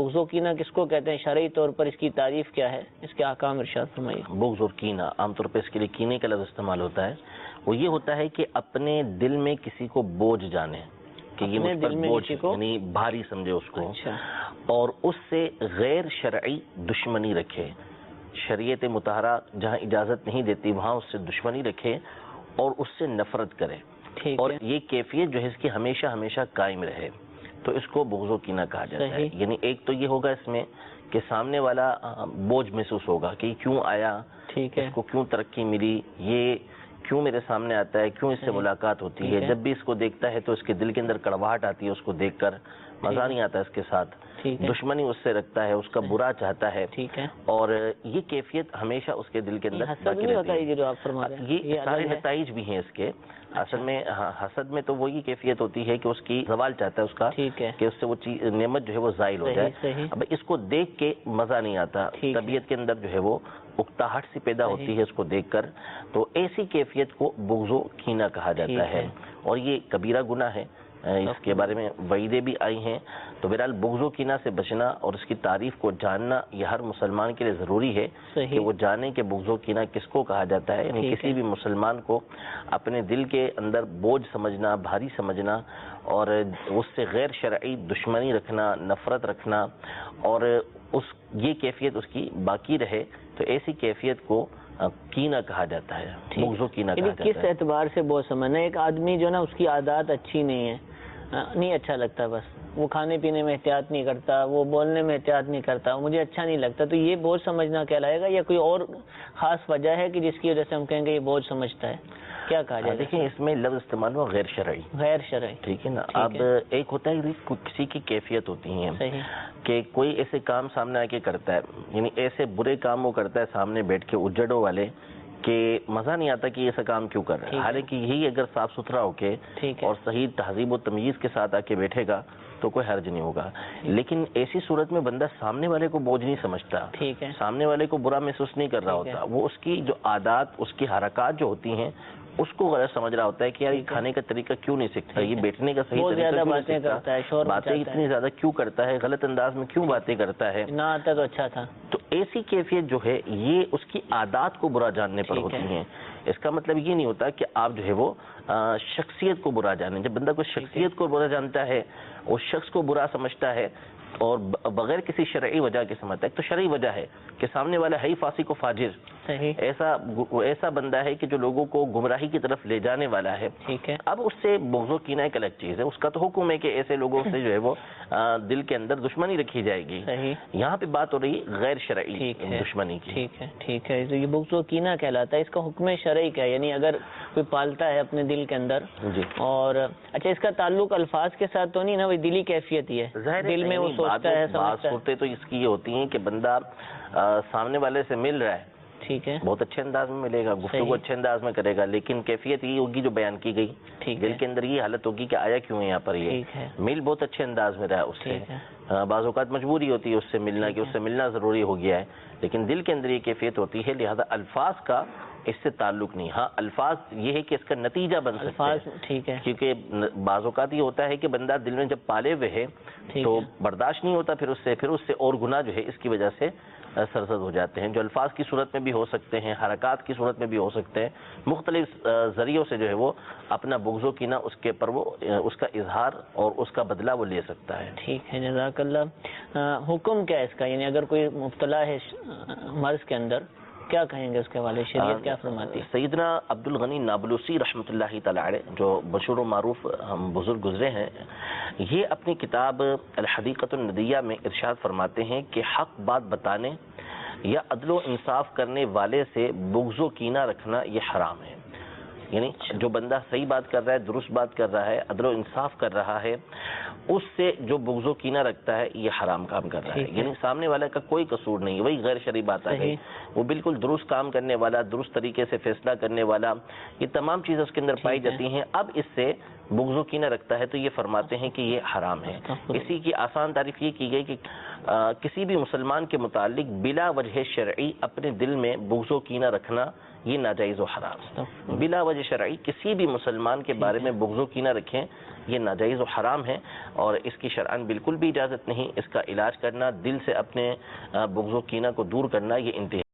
بغض و کینہ کس کو کہتے ہیں؟ شرعی طور پر اس کی تعریف کیا ہے؟ اس کے احکام ارشاد فرمائیے۔ بغض اور کینہ عام طور پہ اس کے لیے کینے کا لفظ استعمال ہوتا ہے، وہ یہ ہوتا ہے کہ اپنے دل میں کسی کو بوجھ جانے کہ یہ مجھ پر بوجھ، یعنی بھاری سمجھے اس کو، اور اس سے غیر شرعی دشمنی رکھے، شریعت مطہرہ جہاں اجازت نہیں دیتی وہاں اس سے دشمنی رکھے اور اس سے نفرت کرے، اور یہ کیفیت جو ہے اس کی ہمیشہ ہمیشہ قائم رہے، تو اس کو بغض و کینہ کہا جاتا ہے۔ یعنی ایک تو یہ ہوگا اس میں کہ سامنے والا بوجھ محسوس ہوگا کہ کیوں آیا، اس کو کیوں ترقی ملی، یہ کیوں میرے سامنے آتا ہے، کیوں اس سے ملاقات ہوتی ہے، جب بھی اس کو دیکھتا ہے تو اس کے دل کے اندر کڑواہٹ آتی ہے، اس کو دیکھ کر مزہ نہیں آتا اس کے ساتھ، دشمنی اس سے رکھتا ہے، اس کا برا چاہتا ہے، اور یہ کیفیت ہمیشہ اس کے دل کے اندر باقی رہتی ہے۔ یہ سارے نتائج بھی ہیں اس کے، اصل میں حسد میں تو وہی کیفیت ہوتی ہے کہ اس کی زوال چاہتا ہے اس کا، کہ اس سے وہ نعمت جو ہے وہ زائل ہو جائے۔ اب اس کو دیکھ کے مزہ نہیں آتا، طبیعت کے اندر جو ہے وہ اکتاہٹ سی پیدا ہوتی ہے اس کو دیکھ کر، تو ایسی کیفیت کو بغض و کینہ کہا جاتا ہے، اور یہ کبیرہ گناہ ہے، اس کے بارے میں وعیدیں بھی آئی ہیں۔ تو بہرحال بغض و کینہ سے بچنا اور اس کی تعریف کو جاننا یہ ہر مسلمان کے لیے ضروری ہے کہ وہ جانے کہ بغض و کینہ کس کو کہا جاتا ہے۔ یعنی کسی بھی مسلمان کو اپنے دل کے اندر بوجھ سمجھنا، بھاری سمجھنا، اور اس سے غیر شرعی دشمنی رکھنا، نفرت رکھنا، اور یہ کیفیت اس کی باقی رہے، تو ایسی کیفیت کو کینہ کہا جاتا ہے، بغض و کینہ کہا جاتا ہے۔ کس اعتبار سے بوجھ سمجھنا؟ ایک آدمی جو نا اس کی عادات اچھی نہیں ہے، نہیں اچھا لگتا، بس وہ کھانے پینے میں احتیاط نہیں کرتا، وہ بولنے میں احتیاط نہیں کرتا، مجھے اچھا نہیں لگتا، تو یہ بوجھ سمجھنا کہلائے گا، یا کوئی اور خاص وجہ ہے کہ جس کی وجہ سے ہم کہیں گے یہ بوجھ سمجھتا ہے؟ کیا کہا جائے؟ دیکھیں اس میں لفظ استعمال ہوا غیر شرعی، غیر شرعی، ٹھیک ہے نا۔ اب ایک ہوتا ہے کسی کی کیفیت ہوتی ہیں کہ کوئی ایسے کام سامنے آ کے کرتا ہے، یعنی ایسے برے کام وہ کرتا ہے سامنے بیٹھ کے اجڑوں والے، کہ مزہ نہیں آتا کہ ایسا کام کیوں کر رہا ہے، حالانکہ یہی اگر صاف ستھرا ہو کے اور صحیح تہذیب و تمیز کے ساتھ آ کے بیٹھے گا تو کوئی حرج نہیں ہوگا، لیکن ایسی صورت میں بندہ سامنے والے کو بوجھ نہیں سمجھتا، سامنے والے کو برا محسوس نہیں کر رہا ہوتا، وہ اس کی جو عادات، اس کی حرکات جو ہوتی ہیں اس کو غلط سمجھ رہا ہوتا ہے کہ یار یہ کھانے کا طریقہ کیوں نہیں سیکھتا، یہ بیٹھنے کا صحیح طریقہ کیوں نہیں سیکھتا، باتیں اتنی زیادہ کیوں کرتا ہے، غلط انداز میں کیوں باتیں کرتا ہے، نہ آتا تو اچھا تھا۔ تو ایسی کیفیت جو ہے یہ اس کی عادات کو برا جاننے پر ہوتی ہیں۔ اس کا مطلب یہ نہیں ہوتا کہ آپ جو ہے وہ شخصیت کو برا جانیں۔ جب بندہ کوئی شخصیت کو برا جانتا ہے، اس شخص کو برا سمجھتا ہے اور بغیر کسی شرعی وجہ کے سمجھتا ہے، تو شرعی وجہ ہے کہ سامنے والا ہے ہی فاسق و فاجر، ایسا بندہ ہے کہ جو لوگوں کو گمراہی کی طرف لے جانے والا ہے، اب اس سے بغض و کینہ ایک الگ چیز ہے، اس کا تو حکم ہے کہ ایسے لوگوں سے جو ہے وہ دل کے اندر دشمنی رکھی جائے گی۔ یہاں پہ بات ہو رہی ہے غیر شرعی دشمنی کی۔ ٹھیک ہے، تو یہ بغض و کینہ کہلاتا ہے، اس کا حکم شرعی کیا ہے؟ یعنی اگر کوئی پالتا ہے اپنے دل کے اندر، اور اچھا اس کا تعلق الفاظ کے ساتھ تو نہیں نا، وہ دلی کیفیت ہی ہے، دل میں وہ سوچتا ہے، بات صورتیں تو اس کی یہ ہوتی ہیں کہ بندہ سامنے والے سے مل رہا ہے، ٹھیک ہے، بہت اچھے انداز میں ملے گا، گفتگو اچھے انداز میں کرے گا، لیکن کیفیت یہ ہوگی جو بیان کی گئی، دل کے اندر یہ حالت ہوگی کہ آیا کیوں ہے یہاں پر، یہ مل بہت اچھے انداز میں رہا اس سے، بعض اوقات مجبوری ہوتی ہے اس سے ملنا کہ اس سے ملنا ضروری ہو گیا ہے، لیکن دل کے اندر یہ کیفیت ہوتی ہے، لہذا الفاظ کا اس سے تعلق نہیں۔ ہاں الفاظ یہ ہے کہ اس کا نتیجہ بن سکتا ہے، کیونکہ بعض اوقات یہ ہوتا ہے کہ بندہ دل میں جب پالے ہوئے ہے تو برداشت نہیں ہوتا، پھر اس سے اور گناہ جو ہے اس کی وجہ سے سرزد ہو جاتے ہیں، جو الفاظ کی صورت میں بھی ہو سکتے ہیں، حرکات کی صورت میں بھی ہو سکتے ہیں، مختلف ذریعوں سے جو ہے وہ اپنا بغض و کینہ اس کے پر وہ اس کا اظہار اور اس کا بدلہ وہ لے سکتا ہے۔ ٹھیک ہے، جزاک اللہ۔ حکم کیا ہے اس کا؟ یعنی اگر کوئی مبتلا ہے مرض کے اندر، کیا کہیں گے اس کے حوالے، شریعت کیا فرماتی ہے؟ سیدنا عبد الغنی نابلوسی رحمۃ اللہ تعالی علیہ، جو مشہور و معروف ہم بزرگ گزرے ہیں، یہ اپنی کتاب الحدیقۃ الندیہ میں ارشاد فرماتے ہیں کہ حق بات بتانے یا عدل و انصاف کرنے والے سے بغض و کینہ رکھنا یہ حرام ہے۔ یعنی جو بندہ صحیح بات کر رہا ہے، درست بات کر رہا ہے، عدل و انصاف کر رہا ہے، اس سے جو بغض و کینہ رکھتا ہے یہ حرام کام کر رہا ہے۔ یعنی سامنے والا کا کوئی قصور نہیں، وہی غیر شرعی بات آ گئی، وہ بالکل درست کام کرنے والا، درست طریقے سے فیصلہ کرنے والا، یہ تمام چیزیں اس کے اندر پائی جاتی ہیں، اب اس سے بغض و کینہ رکھتا ہے تو یہ فرماتے ہیں کہ یہ حرام ہے. اسی کی آسان تعریف یہ کی گئی کہ کسی بھی مسلمان کے متعلق بلا وجہ شرعی اپنے دل میں بغض و کینہ رکھنا یہ ناجائز و حرام. بلا وجہ شرعی کسی بھی مسلمان کے بارے میں بغض و کینہ رکھیں یہ ناجائز و حرام ہے، اور اس کی شرعاً بالکل بھی اجازت نہیں. اس کا علاج کرنا، دل سے اپنے بغض و کینہ کو دور کرنا، یہ انتہائی